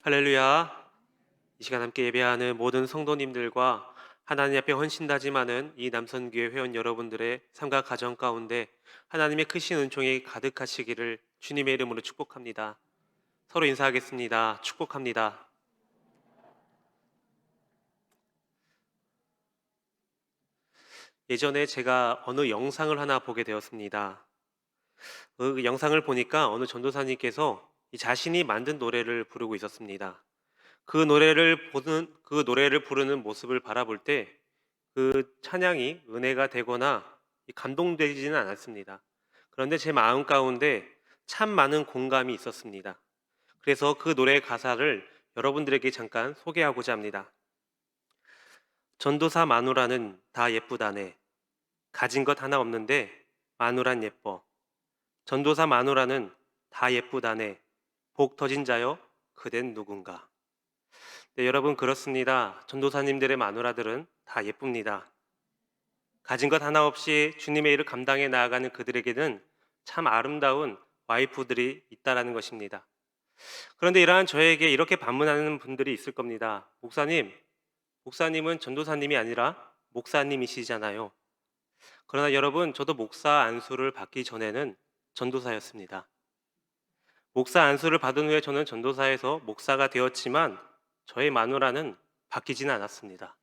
할렐루야. 이 시간 함께 예배하는 모든 성도님들과 하나님 앞에 헌신다짐하는 이 남선교회 회원 여러분들의 삶과 가정 가운데 하나님의 크신 은총이 가득하시기를 주님의 이름으로 축복합니다. 서로 인사하겠습니다. 축복합니다. 예전에 제가 어느 영상을 하나 보게 되었습니다. 그 영상을 보니까 어느 전도사님께서 이 자신이 만든 노래를 부르고 있었습니다. 그 노래를 부르는 모습을 바라볼 때 그 찬양이 은혜가 되거나 감동되지는 않았습니다. 그런데 제 마음 가운데 참 많은 공감이 있었습니다. 그래서 그 노래의 가사를 여러분들에게 잠깐 소개하고자 합니다. 전도사 마누라는 다 예쁘다네. 가진 것 하나 없는데 마누란 예뻐. 전도사 마누라는 다 예쁘다네. 복 터진 자여 그댄 누군가. 네, 여러분 그렇습니다. 전도사님들의 마누라들은 다 예쁩니다. 가진 것 하나 없이 주님의 일을 감당해 나아가는 그들에게는 참 아름다운 와이프들이 있다라는 것입니다. 그런데 이러한 저에게 이렇게 반문하는 분들이 있을 겁니다. 목사님은 전도사님이 아니라 목사님이시잖아요. 그러나 여러분, 저도 목사 안수를 받기 전에는 전도사였습니다. 목사 안수를 받은 후에 저는 전도사에서 목사가 되었지만 저의 마누라는 바뀌지는 않았습니다.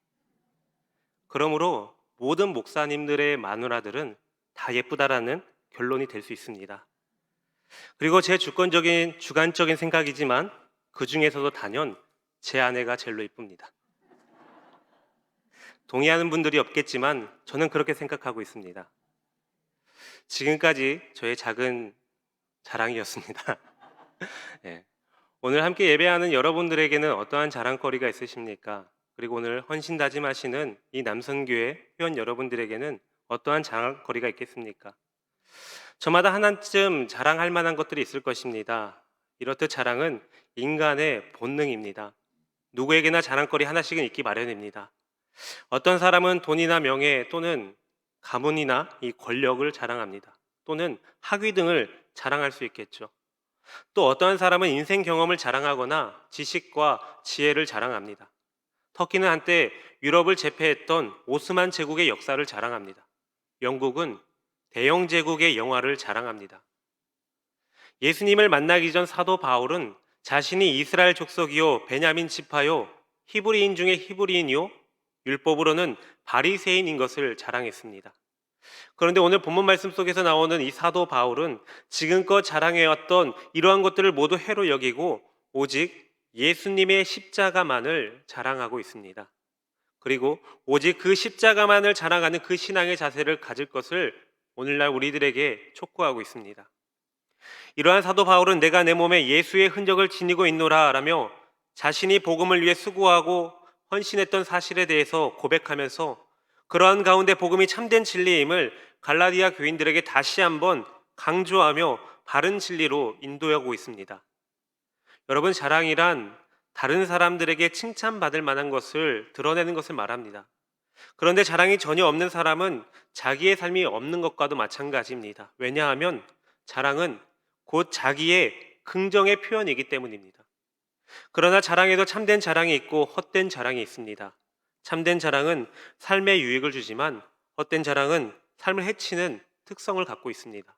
그러므로 모든 목사님들의 마누라들은 다 예쁘다라는 결론이 될 수 있습니다. 그리고 제 주관적인 생각이지만 그 중에서도 단연 제 아내가 제일로 예쁩니다. 동의하는 분들이 없겠지만 저는 그렇게 생각하고 있습니다. 지금까지 저의 작은 자랑이었습니다. 네. 오늘 함께 예배하는 여러분들에게는 어떠한 자랑거리가 있으십니까? 그리고 오늘 헌신 다짐하시는 이 남선교회 회원 여러분들에게는 어떠한 자랑거리가 있겠습니까? 저마다 하나쯤 자랑할 만한 것들이 있을 것입니다. 이렇듯 자랑은 인간의 본능입니다. 누구에게나 자랑거리 하나씩은 있기 마련입니다. 어떤 사람은 돈이나 명예 또는 가문이나 이 권력을 자랑합니다. 또는 학위 등을 자랑할 수 있겠죠. 또 어떠한 사람은 인생 경험을 자랑하거나 지식과 지혜를 자랑합니다. 터키는 한때 유럽을 제패했던 오스만 제국의 역사를 자랑합니다. 영국은 대영 제국의 영화를 자랑합니다. 예수님을 만나기 전 사도 바울은 자신이 이스라엘 족속이요 베냐민 지파요 히브리인 중에 히브리인이요 율법으로는 바리새인인 것을 자랑했습니다. 그런데 오늘 본문 말씀 속에서 나오는 이 사도 바울은 지금껏 자랑해왔던 이러한 것들을 모두 해로 여기고 오직 예수님의 십자가만을 자랑하고 있습니다. 그리고 오직 그 십자가만을 자랑하는 그 신앙의 자세를 가질 것을 오늘날 우리들에게 촉구하고 있습니다. 이러한 사도 바울은 내가 내 몸에 예수의 흔적을 지니고 있노라 라며 자신이 복음을 위해 수고하고 헌신했던 사실에 대해서 고백하면서 그러한 가운데 복음이 참된 진리임을 갈라디아 교인들에게 다시 한번 강조하며 바른 진리로 인도하고 있습니다. 여러분, 자랑이란 다른 사람들에게 칭찬받을 만한 것을 드러내는 것을 말합니다. 그런데 자랑이 전혀 없는 사람은 자기의 삶이 없는 것과도 마찬가지입니다. 왜냐하면 자랑은 곧 자기의 긍정의 표현이기 때문입니다. 그러나 자랑에도 참된 자랑이 있고 헛된 자랑이 있습니다. 참된 자랑은 삶에 유익을 주지만 헛된 자랑은 삶을 해치는 특성을 갖고 있습니다.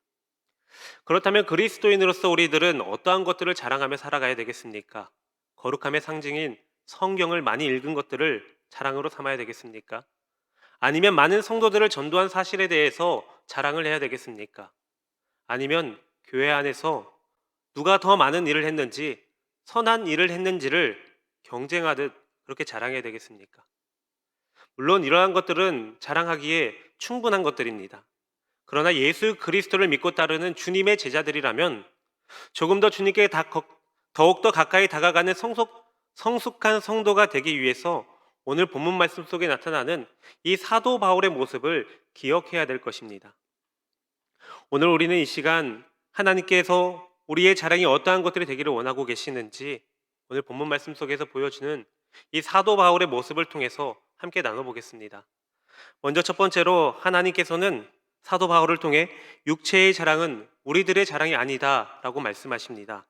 그렇다면 그리스도인으로서 우리들은 어떠한 것들을 자랑하며 살아가야 되겠습니까? 거룩함의 상징인 성경을 많이 읽은 것들을 자랑으로 삼아야 되겠습니까? 아니면 많은 성도들을 전도한 사실에 대해서 자랑을 해야 되겠습니까? 아니면 교회 안에서 누가 더 많은 일을 했는지, 선한 일을 했는지를 경쟁하듯 그렇게 자랑해야 되겠습니까? 물론 이러한 것들은 자랑하기에 충분한 것들입니다. 그러나 예수 그리스도를 믿고 따르는 주님의 제자들이라면 조금 더 주님께 더욱더 가까이 다가가는 성숙한 성도가 되기 위해서 오늘 본문 말씀 속에 나타나는 이 사도 바울의 모습을 기억해야 될 것입니다. 오늘 우리는 이 시간 하나님께서 우리의 자랑이 어떠한 것들이 되기를 원하고 계시는지 오늘 본문 말씀 속에서 보여주는 이 사도 바울의 모습을 통해서 함께 나눠보겠습니다. 먼저 첫 번째로 하나님께서는 사도 바울을 통해 육체의 자랑은 우리들의 자랑이 아니다 라고 말씀하십니다.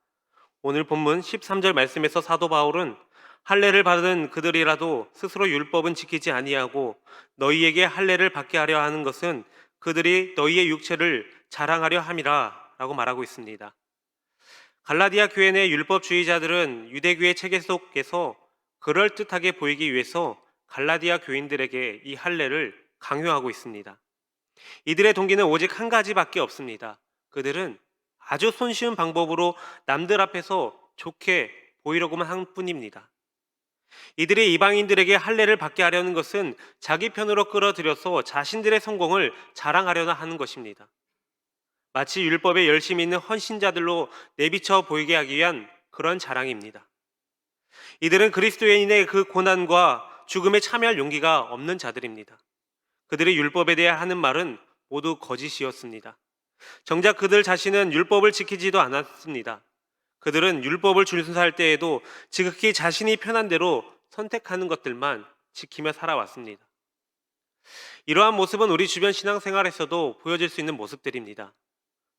오늘 본문 13절 말씀에서 사도 바울은 할례를 받은 그들이라도 스스로 율법은 지키지 아니하고 너희에게 할례를 받게 하려 하는 것은 그들이 너희의 육체를 자랑하려 함이라 라고 말하고 있습니다. 갈라디아 교회 내 율법주의자들은 유대교의 체계 속에서 그럴듯하게 보이기 위해서 갈라디아 교인들에게 이 할례를 강요하고 있습니다. 이들의 동기는 오직 한 가지밖에 없습니다. 그들은 아주 손쉬운 방법으로 남들 앞에서 좋게 보이려고만 한 뿐입니다. 이들이 이방인들에게 할례를 받게 하려는 것은 자기 편으로 끌어들여서 자신들의 성공을 자랑하려나 하는 것입니다. 마치 율법에 열심히 있는 헌신자들로 내비쳐 보이게 하기 위한 그런 자랑입니다. 이들은 그리스도인의 그 고난과 죽음에 참여할 용기가 없는 자들입니다. 그들의 율법에 대해 하는 말은 모두 거짓이었습니다. 정작 그들 자신은 율법을 지키지도 않았습니다. 그들은 율법을 준수할 때에도 지극히 자신이 편한 대로 선택하는 것들만 지키며 살아왔습니다. 이러한 모습은 우리 주변 신앙생활에서도 보여질 수 있는 모습들입니다.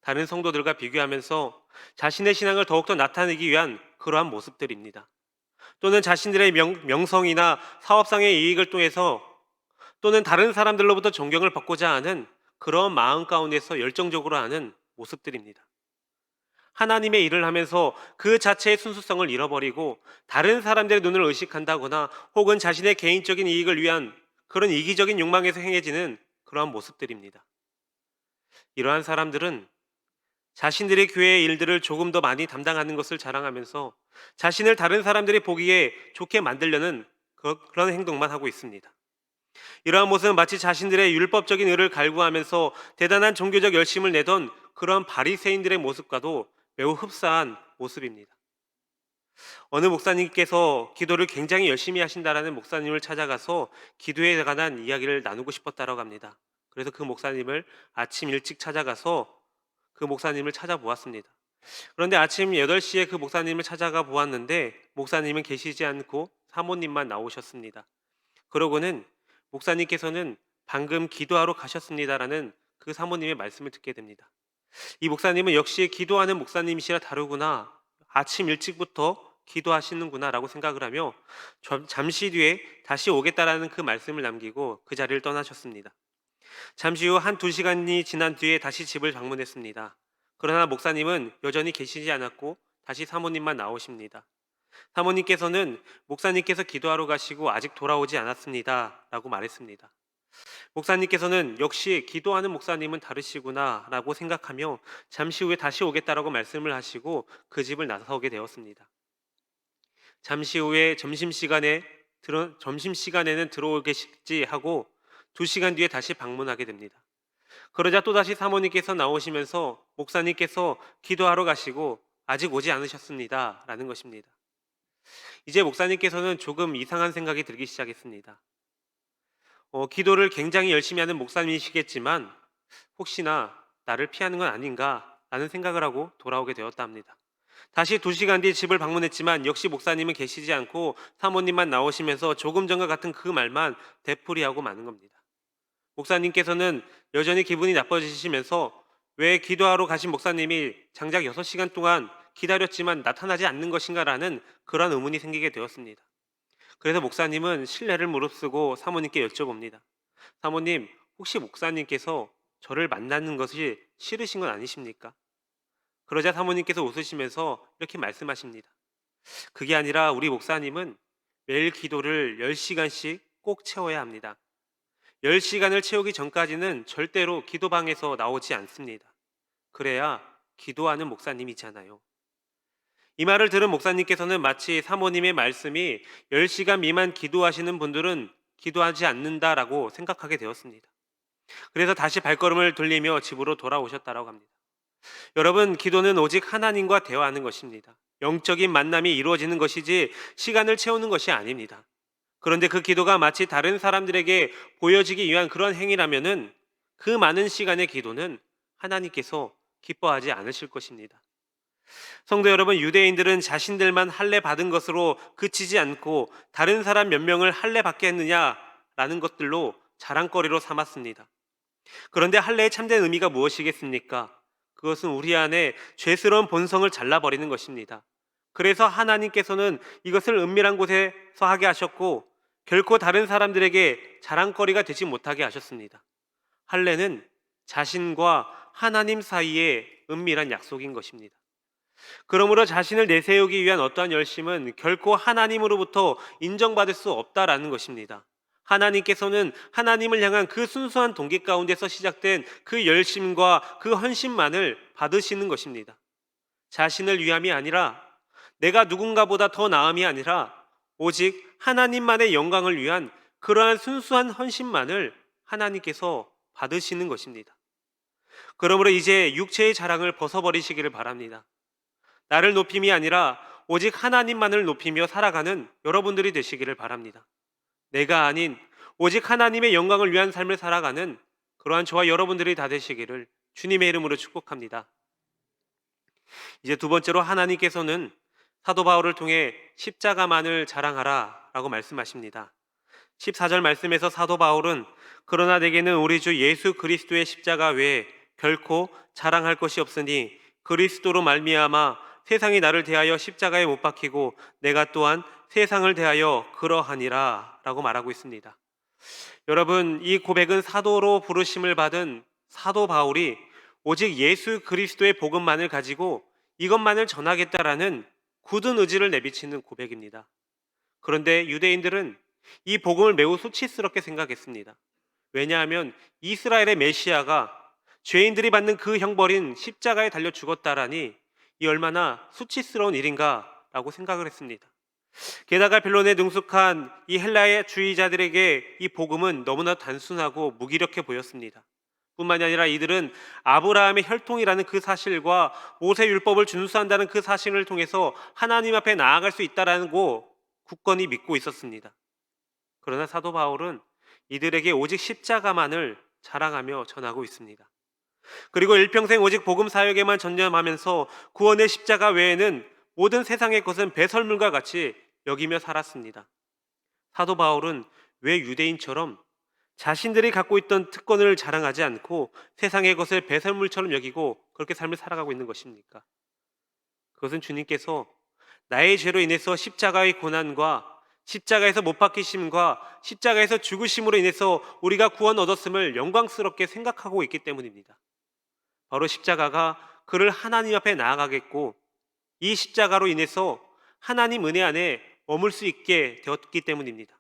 다른 성도들과 비교하면서 자신의 신앙을 더욱더 나타내기 위한 그러한 모습들입니다. 또는 자신들의 명성이나 사업상의 이익을 통해서 또는 다른 사람들로부터 존경을 받고자 하는 그런 마음 가운데서 열정적으로 하는 모습들입니다. 하나님의 일을 하면서 그 자체의 순수성을 잃어버리고 다른 사람들의 눈을 의식한다거나 혹은 자신의 개인적인 이익을 위한 그런 이기적인 욕망에서 행해지는 그러한 모습들입니다. 이러한 사람들은 자신들의 교회의 일들을 조금 더 많이 담당하는 것을 자랑하면서 자신을 다른 사람들이 보기에 좋게 만들려는 그런 행동만 하고 있습니다. 이러한 모습은 마치 자신들의 율법적인 의를 갈구하면서 대단한 종교적 열심을 내던 그런 바리새인들의 모습과도 매우 흡사한 모습입니다. 어느 목사님께서 기도를 굉장히 열심히 하신다라는 목사님을 찾아가서 기도에 관한 이야기를 나누고 싶었다고 합니다. 그래서 그 목사님을 아침 일찍 찾아가서 그 목사님을 찾아보았습니다. 그런데 아침 8시에 그 목사님을 찾아가 보았는데 목사님은 계시지 않고 사모님만 나오셨습니다. 그러고는 목사님께서는 방금 기도하러 가셨습니다라는 그 사모님의 말씀을 듣게 됩니다. 이 목사님은 역시 기도하는 목사님이시라 다르구나, 아침 일찍부터 기도하시는구나 라고 생각을 하며 잠시 뒤에 다시 오겠다라는 그 말씀을 남기고 그 자리를 떠나셨습니다. 잠시 후 1-2시간이 지난 뒤에 다시 집을 방문했습니다. 그러나 목사님은 여전히 계시지 않았고 다시 사모님만 나오십니다. 사모님께서는 목사님께서 기도하러 가시고 아직 돌아오지 않았습니다 라고 말했습니다. 목사님께서는 역시 기도하는 목사님은 다르시구나 라고 생각하며 잠시 후에 다시 오겠다라고 말씀을 하시고 그 집을 나서게 되었습니다. 잠시 후에 점심시간에는 들어오겠지 하고 2시간 뒤에 다시 방문하게 됩니다. 그러자 또다시 사모님께서 나오시면서 목사님께서 기도하러 가시고 아직 오지 않으셨습니다 라는 것입니다. 이제 목사님께서는 조금 이상한 생각이 들기 시작했습니다. 기도를 굉장히 열심히 하는 목사님이시겠지만 혹시나 나를 피하는 건 아닌가 라는 생각을 하고 돌아오게 되었다 합니다. 다시 2시간 뒤 집을 방문했지만 역시 목사님은 계시지 않고 사모님만 나오시면서 조금 전과 같은 그 말만 되풀이하고 마는 겁니다. 목사님께서는 여전히 기분이 나빠지시면서 왜 기도하러 가신 목사님이 장작 6시간 동안 기다렸지만 나타나지 않는 것인가라는 그런 의문이 생기게 되었습니다. 그래서 목사님은 신뢰를 무릅쓰고 사모님께 여쭤봅니다. 사모님, 혹시 목사님께서 저를 만나는 것이 싫으신 건 아니십니까? 그러자 사모님께서 웃으시면서 이렇게 말씀하십니다. 그게 아니라 우리 목사님은 매일 기도를 10시간씩 꼭 채워야 합니다. 10시간을 채우기 전까지는 절대로 기도방에서 나오지 않습니다. 그래야 기도하는 목사님이잖아요. 이 말을 들은 목사님께서는 마치 사모님의 말씀이 10시간 미만 기도하시는 분들은 기도하지 않는다라고 생각하게 되었습니다. 그래서 다시 발걸음을 돌리며 집으로 돌아오셨다고 합니다. 여러분, 기도는 오직 하나님과 대화하는 것입니다. 영적인 만남이 이루어지는 것이지 시간을 채우는 것이 아닙니다. 그런데 그 기도가 마치 다른 사람들에게 보여지기 위한 그런 행위라면은 그 많은 시간의 기도는 하나님께서 기뻐하지 않으실 것입니다. 성도 여러분, 유대인들은 자신들만 할례 받은 것으로 그치지 않고 다른 사람 몇 명을 할례 받게 했느냐라는 것들로 자랑거리로 삼았습니다. 그런데 할례의 참된 의미가 무엇이겠습니까? 그것은 우리 안에 죄스러운 본성을 잘라버리는 것입니다. 그래서 하나님께서는 이것을 은밀한 곳에서 하게 하셨고 결코 다른 사람들에게 자랑거리가 되지 못하게 하셨습니다. 할례는 자신과 하나님 사이의 은밀한 약속인 것입니다. 그러므로 자신을 내세우기 위한 어떠한 열심은 결코 하나님으로부터 인정받을 수 없다라는 것입니다. 하나님께서는 하나님을 향한 그 순수한 동기 가운데서 시작된 그 열심과 그 헌신만을 받으시는 것입니다. 자신을 위함이 아니라 내가 누군가보다 더 나음이 아니라 오직 하나님만의 영광을 위한 그러한 순수한 헌신만을 하나님께서 받으시는 것입니다. 그러므로 이제 육체의 자랑을 벗어버리시기를 바랍니다. 나를 높임이 아니라 오직 하나님만을 높이며 살아가는 여러분들이 되시기를 바랍니다. 내가 아닌 오직 하나님의 영광을 위한 삶을 살아가는 그러한 저와 여러분들이 다 되시기를 주님의 이름으로 축복합니다. 이제 두 번째로 하나님께서는 사도 바울을 통해 십자가만을 자랑하라 라고 말씀하십니다. 14절 말씀에서 사도 바울은 그러나 내게는 우리 주 예수 그리스도의 십자가 외에 결코 자랑할 것이 없으니 그리스도로 말미암아 세상이 나를 대하여 십자가에 못 박히고 내가 또한 세상을 대하여 그러하니라 라고 말하고 있습니다. 여러분, 이 고백은 사도로 부르심을 받은 사도 바울이 오직 예수 그리스도의 복음만을 가지고 이것만을 전하겠다라는 굳은 의지를 내비치는 고백입니다. 그런데 유대인들은 이 복음을 매우 수치스럽게 생각했습니다. 왜냐하면 이스라엘의 메시아가 죄인들이 받는 그 형벌인 십자가에 달려 죽었다라니 이 얼마나 수치스러운 일인가라고 생각을 했습니다. 게다가 변론에 능숙한 이 헬라의 주의자들에게 이 복음은 너무나 단순하고 무기력해 보였습니다. 뿐만이 아니라 이들은 아브라함의 혈통이라는 그 사실과 모세 율법을 준수한다는 그 사실을 통해서 하나님 앞에 나아갈 수 있다라고 굳건히 믿고 있었습니다. 그러나 사도 바울은 이들에게 오직 십자가만을 자랑하며 전하고 있습니다. 그리고 일평생 오직 복음 사역에만 전념하면서 구원의 십자가 외에는 모든 세상의 것은 배설물과 같이 여기며 살았습니다. 사도 바울은 왜 유대인처럼 자신들이 갖고 있던 특권을 자랑하지 않고 세상의 것을 배설물처럼 여기고 그렇게 삶을 살아가고 있는 것입니까? 그것은 주님께서 나의 죄로 인해서 십자가의 고난과 십자가에서 못 박히심과 십자가에서 죽으심으로 인해서 우리가 구원 얻었음을 영광스럽게 생각하고 있기 때문입니다. 바로 십자가가 그를 하나님 앞에 나아가겠고 이 십자가로 인해서 하나님 은혜 안에 머물 수 있게 되었기 때문입니다.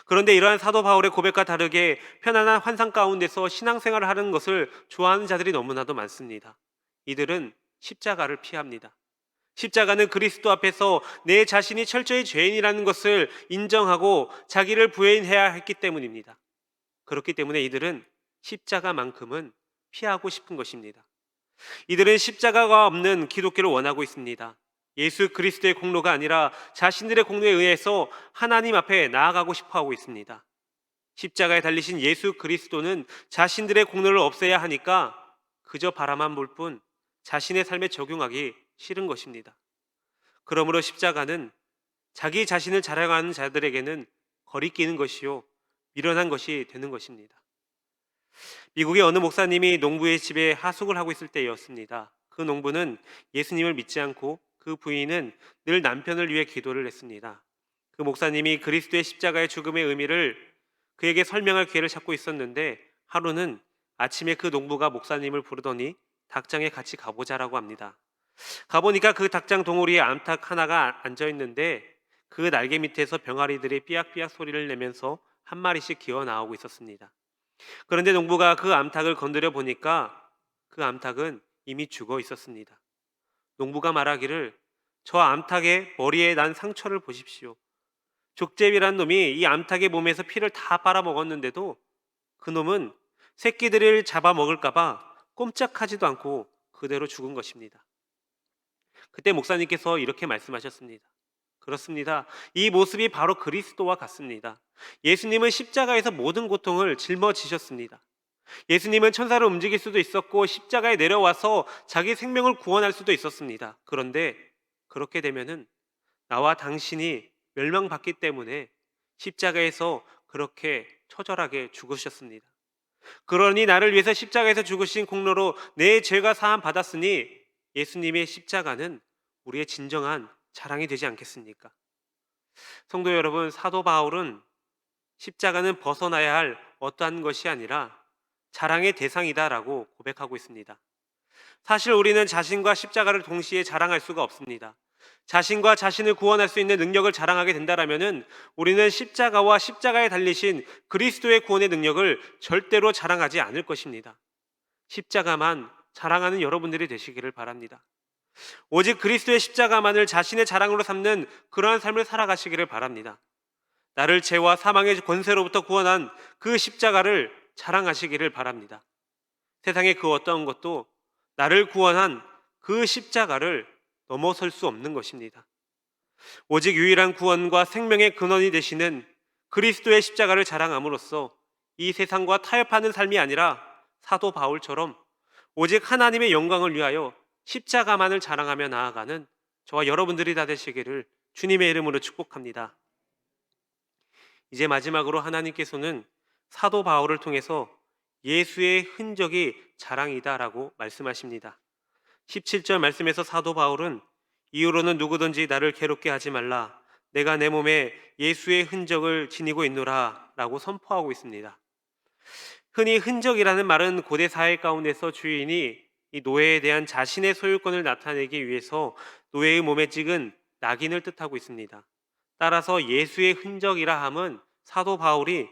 그런데 이러한 사도 바울의 고백과 다르게 편안한 환상 가운데서 신앙생활을 하는 것을 좋아하는 자들이 너무나도 많습니다. 이들은 십자가를 피합니다. 십자가는 그리스도 앞에서 내 자신이 철저히 죄인이라는 것을 인정하고 자기를 부인해야 했기 때문입니다. 그렇기 때문에 이들은 십자가만큼은 피하고 싶은 것입니다. 이들은 십자가가 없는 기독교를 원하고 있습니다. 예수 그리스도의 공로가 아니라 자신들의 공로에 의해서 하나님 앞에 나아가고 싶어 하고 있습니다. 십자가에 달리신 예수 그리스도는 자신들의 공로를 없애야 하니까 그저 바라만 볼 뿐 자신의 삶에 적용하기 싫은 것입니다. 그러므로 십자가는 자기 자신을 자랑하는 자들에게는 거리끼는 것이요 미련한 것이 되는 것입니다. 미국의 어느 목사님이 농부의 집에 하숙을 하고 있을 때였습니다. 그 농부는 예수님을 믿지 않고 그 부인은 늘 남편을 위해 기도를 했습니다. 그 목사님이 그리스도의 십자가의 죽음의 의미를 그에게 설명할 기회를 찾고 있었는데 하루는 아침에 그 농부가 목사님을 부르더니 닭장에 같이 가보자라고 합니다. 가보니까 그 닭장 동호리에 암탉 하나가 앉아있는데 그 날개 밑에서 병아리들이 삐약삐약 소리를 내면서 한 마리씩 기어 나오고 있었습니다. 그런데 농부가 그 암탉을 건드려 보니까 그 암탉은 이미 죽어 있었습니다. 농부가 말하기를 저 암탉의 머리에 난 상처를 보십시오. 족제비란 놈이 이 암탉의 몸에서 피를 다 빨아먹었는데도 그 놈은 새끼들을 잡아먹을까봐 꼼짝하지도 않고 그대로 죽은 것입니다. 그때 목사님께서 이렇게 말씀하셨습니다. 그렇습니다. 이 모습이 바로 그리스도와 같습니다. 예수님은 십자가에서 모든 고통을 짊어지셨습니다. 예수님은 천사를 움직일 수도 있었고 십자가에 내려와서 자기 생명을 구원할 수도 있었습니다. 그런데 그렇게 되면은 나와 당신이 멸망받기 때문에 십자가에서 그렇게 처절하게 죽으셨습니다. 그러니 나를 위해서 십자가에서 죽으신 공로로 내 죄가 사함 받았으니 예수님의 십자가는 우리의 진정한 자랑이 되지 않겠습니까? 성도 여러분, 사도 바울은 십자가는 벗어나야 할 어떠한 것이 아니라 자랑의 대상이다라고 고백하고 있습니다. 사실 우리는 자신과 십자가를 동시에 자랑할 수가 없습니다. 자신과 자신을 구원할 수 있는 능력을 자랑하게 된다라면은 우리는 십자가와 십자가에 달리신 그리스도의 구원의 능력을 절대로 자랑하지 않을 것입니다. 십자가만 자랑하는 여러분들이 되시기를 바랍니다. 오직 그리스도의 십자가만을 자신의 자랑으로 삼는 그러한 삶을 살아가시기를 바랍니다. 나를 죄와 사망의 권세로부터 구원한 그 십자가를 자랑하시기를 바랍니다. 세상의 그 어떤 것도 나를 구원한 그 십자가를 넘어설 수 없는 것입니다. 오직 유일한 구원과 생명의 근원이 되시는 그리스도의 십자가를 자랑함으로써 이 세상과 타협하는 삶이 아니라 사도 바울처럼 오직 하나님의 영광을 위하여 십자가만을 자랑하며 나아가는 저와 여러분들이 다 되시기를 주님의 이름으로 축복합니다. 이제 마지막으로 하나님께서는 사도 바울을 통해서 예수의 흔적이 자랑이다라고 말씀하십니다. 17절 말씀에서 사도 바울은 이후로는 누구든지 나를 괴롭게 하지 말라. 내가 내 몸에 예수의 흔적을 지니고 있노라 라고 선포하고 있습니다. 흔히 흔적이라는 말은 고대 사회 가운데서 주인이 이 노예에 대한 자신의 소유권을 나타내기 위해서 노예의 몸에 찍은 낙인을 뜻하고 있습니다. 따라서 예수의 흔적이라 함은 사도 바울이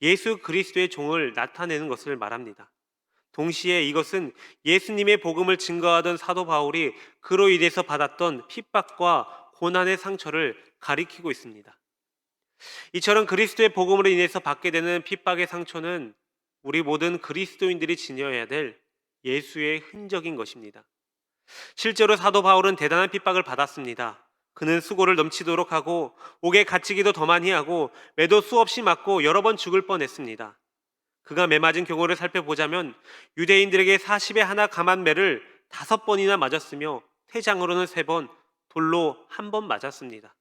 예수 그리스도의 종을 나타내는 것을 말합니다. 동시에 이것은 예수님의 복음을 증거하던 사도 바울이 그로 인해서 받았던 핍박과 고난의 상처를 가리키고 있습니다. 이처럼 그리스도의 복음으로 인해서 받게 되는 핍박의 상처는 우리 모든 그리스도인들이 지녀야 될 예수의 흔적인 것입니다. 실제로 사도 바울은 대단한 핍박을 받았습니다. 그는 수고를 넘치도록 하고 옥에 갇히기도 더 많이 하고 매도 수없이 맞고 여러 번 죽을 뻔했습니다. 그가 매맞은 경우를 살펴보자면 유대인들에게 40에 하나 감한 매를 5번이나 맞았으며 태장으로는 3번, 돌로 1번 맞았습니다.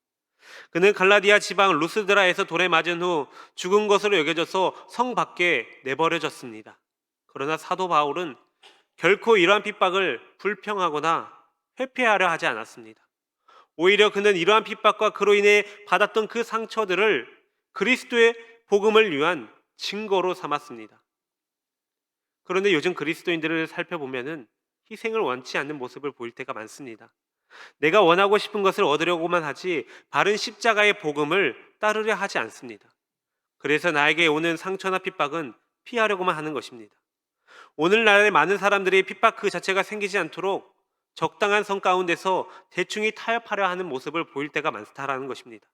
그는 갈라디아 지방 루스드라에서 돌에 맞은 후 죽은 것으로 여겨져서 성 밖에 내버려졌습니다. 그러나 사도 바울은 결코 이러한 핍박을 불평하거나 회피하려 하지 않았습니다. 오히려 그는 이러한 핍박과 그로 인해 받았던 그 상처들을 그리스도의 복음을 위한 증거로 삼았습니다. 그런데 요즘 그리스도인들을 살펴보면은 희생을 원치 않는 모습을 보일 때가 많습니다. 내가 원하고 싶은 것을 얻으려고만 하지 바른 십자가의 복음을 따르려 하지 않습니다. 그래서 나에게 오는 상처나 핍박은 피하려고만 하는 것입니다. 오늘날의 많은 사람들이 핍박 그 자체가 생기지 않도록 적당한 선 가운데서 대충이 타협하려 하는 모습을 보일 때가 많다라는 것입니다.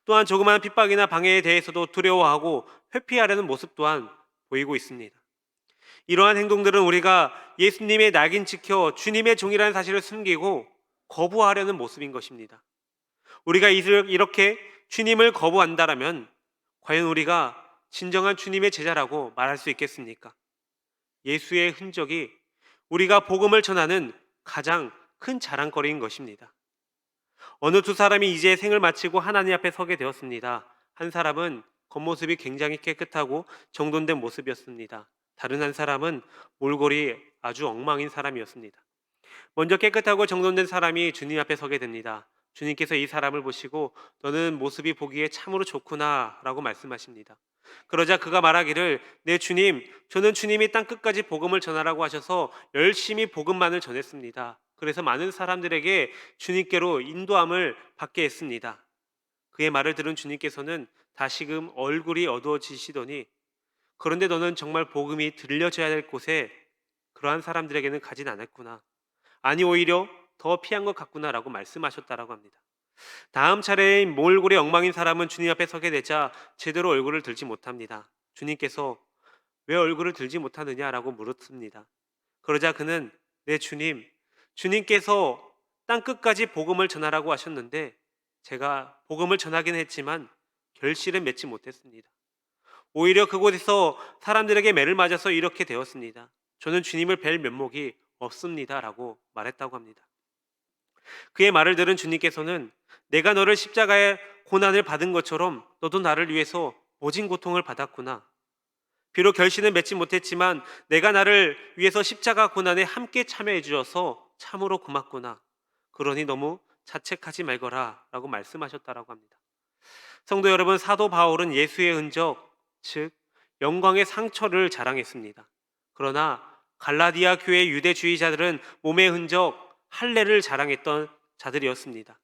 또한 조그마한 핍박이나 방해에 대해서도 두려워하고 회피하려는 모습 또한 보이고 있습니다. 이러한 행동들은 우리가 예수님의 낙인 지켜 주님의 종이라는 사실을 숨기고 거부하려는 모습인 것입니다. 우리가 이렇게 주님을 거부한다라면 과연 우리가 진정한 주님의 제자라고 말할 수 있겠습니까? 예수의 흔적이 우리가 복음을 전하는 가장 큰 자랑거리인 것입니다. 어느 두 사람이 이제 생을 마치고 하나님 앞에 서게 되었습니다. 한 사람은 겉모습이 굉장히 깨끗하고 정돈된 모습이었습니다. 다른 한 사람은 몰골이 아주 엉망인 사람이었습니다. 먼저 깨끗하고 정돈된 사람이 주님 앞에 서게 됩니다. 주님께서 이 사람을 보시고 너는 모습이 보기에 참으로 좋구나 라고 말씀하십니다. 그러자 그가 말하기를 네 주님, 저는 주님이 땅 끝까지 복음을 전하라고 하셔서 열심히 복음만을 전했습니다. 그래서 많은 사람들에게 주님께로 인도함을 받게 했습니다. 그의 말을 들은 주님께서는 다시금 얼굴이 어두워지시더니 그런데 너는 정말 복음이 들려져야 될 곳에 그러한 사람들에게는 가진 않았구나. 아니 오히려 더 피한 것 같구나 라고 말씀하셨다라고 합니다. 다음 차례인 몰골이 엉망인 사람은 주님 앞에 서게 되자 제대로 얼굴을 들지 못합니다. 주님께서 왜 얼굴을 들지 못하느냐라고 물었습니다. 그러자 그는 네 주님, 주님께서 땅 끝까지 복음을 전하라고 하셨는데 제가 복음을 전하긴 했지만 결실은 맺지 못했습니다. 오히려 그곳에서 사람들에게 매를 맞아서 이렇게 되었습니다. 저는 주님을 뵐 면목이 없습니다 라고 말했다고 합니다. 그의 말을 들은 주님께서는 내가 너를 십자가의 고난을 받은 것처럼 너도 나를 위해서 모진 고통을 받았구나. 비록 결실은 맺지 못했지만 내가 나를 위해서 십자가 고난에 함께 참여해 주셔서 참으로 고맙구나. 그러니 너무 자책하지 말거라라고 말씀하셨다라고 합니다. 성도 여러분, 사도 바울은 예수의 흔적, 즉 영광의 상처를 자랑했습니다. 그러나 갈라디아 교회 유대주의자들은 몸의 흔적, 할례를 자랑했던 자들이었습니다.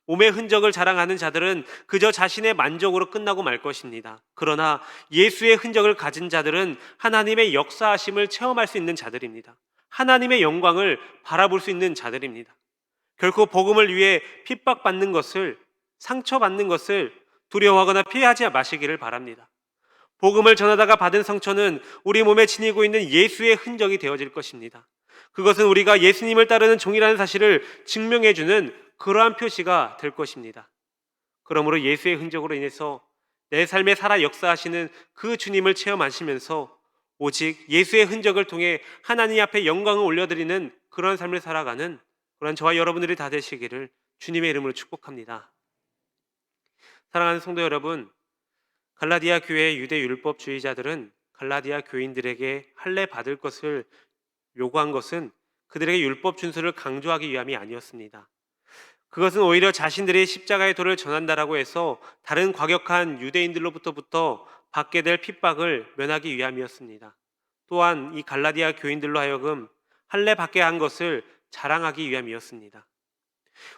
몸의 흔적을 자랑하는 자들은 그저 자신의 만족으로 끝나고 말 것입니다. 그러나 예수의 흔적을 가진 자들은 하나님의 역사하심을 체험할 수 있는 자들입니다. 하나님의 영광을 바라볼 수 있는 자들입니다. 결코 복음을 위해 핍박받는 것을, 상처받는 것을 두려워하거나 피하지 마시기를 바랍니다. 복음을 전하다가 받은 상처는 우리 몸에 지니고 있는 예수의 흔적이 되어질 것입니다. 그것은 우리가 예수님을 따르는 종이라는 사실을 증명해주는 그러한 표시가 될 것입니다. 그러므로 예수의 흔적으로 인해서 내 삶에 살아 역사하시는 그 주님을 체험하시면서 오직 예수의 흔적을 통해 하나님 앞에 영광을 올려드리는 그런 삶을 살아가는 그런 저와 여러분들이 다 되시기를 주님의 이름으로 축복합니다. 사랑하는 성도 여러분, 갈라디아 교회의 유대 율법주의자들은 갈라디아 교인들에게 할례 받을 것을 요구한 것은 그들에게 율법 준수를 강조하기 위함이 아니었습니다. 그것은 오히려 자신들이 십자가의 도를 전한다라고 해서 다른 과격한 유대인들로부터 받게 될 핍박을 면하기 위함이었습니다. 또한 이 갈라디아 교인들로 하여금 할례 받게 한 것을 자랑하기 위함이었습니다.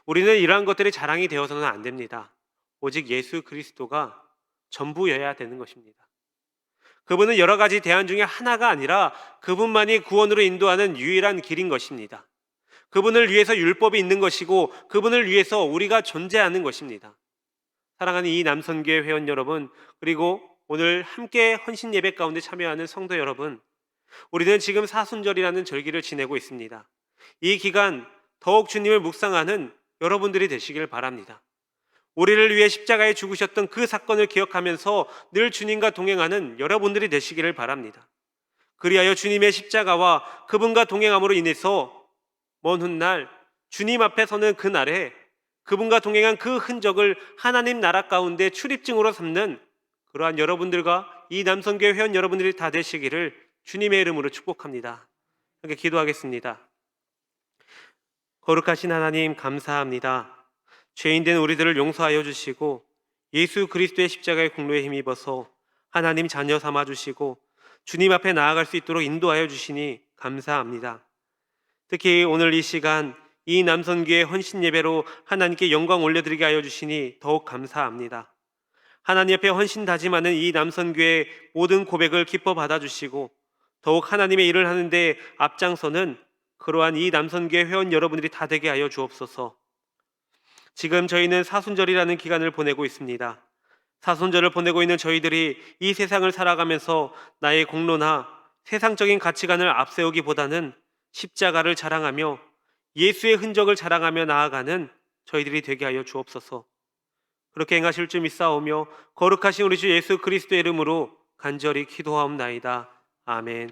우리는 이러한 것들이 자랑이 되어서는 안 됩니다. 오직 예수 그리스도가 전부여야 되는 것입니다. 그분은 여러 가지 대안 중에 하나가 아니라 그분만이 구원으로 인도하는 유일한 길인 것입니다. 그분을 위해서 율법이 있는 것이고 그분을 위해서 우리가 존재하는 것입니다. 사랑하는 이 남선교회 회원 여러분, 그리고 오늘 함께 헌신 예배 가운데 참여하는 성도 여러분, 우리는 지금 사순절이라는 절기를 지내고 있습니다. 이 기간 더욱 주님을 묵상하는 여러분들이 되시길 바랍니다. 우리를 위해 십자가에 죽으셨던 그 사건을 기억하면서 늘 주님과 동행하는 여러분들이 되시기를 바랍니다. 그리하여 주님의 십자가와 그분과 동행함으로 인해서 먼 훗날 주님 앞에 서는 그날에 그분과 동행한 그 흔적을 하나님 나라 가운데 출입증으로 삼는 그러한 여러분들과 이 남선교회 회원 여러분들이 다 되시기를 주님의 이름으로 축복합니다. 함께 기도하겠습니다. 거룩하신 하나님, 감사합니다. 죄인된 우리들을 용서하여 주시고 예수 그리스도의 십자가의 공로에 힘입어서 하나님 자녀 삼아 주시고 주님 앞에 나아갈 수 있도록 인도하여 주시니 감사합니다. 특히 오늘 이 시간 이 남선교회 헌신 예배로 하나님께 영광 올려드리게 하여 주시니 더욱 감사합니다. 하나님 앞에 헌신 다짐하는 이 남선교회 모든 고백을 기뻐 받아주시고 더욱 하나님의 일을 하는데 앞장서는 그러한 이 남선교회 회원 여러분들이 다 되게 하여 주옵소서. 지금 저희는 사순절이라는 기간을 보내고 있습니다. 사순절을 보내고 있는 저희들이 이 세상을 살아가면서 나의 공로나 세상적인 가치관을 앞세우기보다는 십자가를 자랑하며 예수의 흔적을 자랑하며 나아가는 저희들이 되게 하여 주옵소서. 그렇게 행하실 줄 믿사오며 거룩하신 우리 주 예수 그리스도의 이름으로 간절히 기도하옵나이다. 아멘.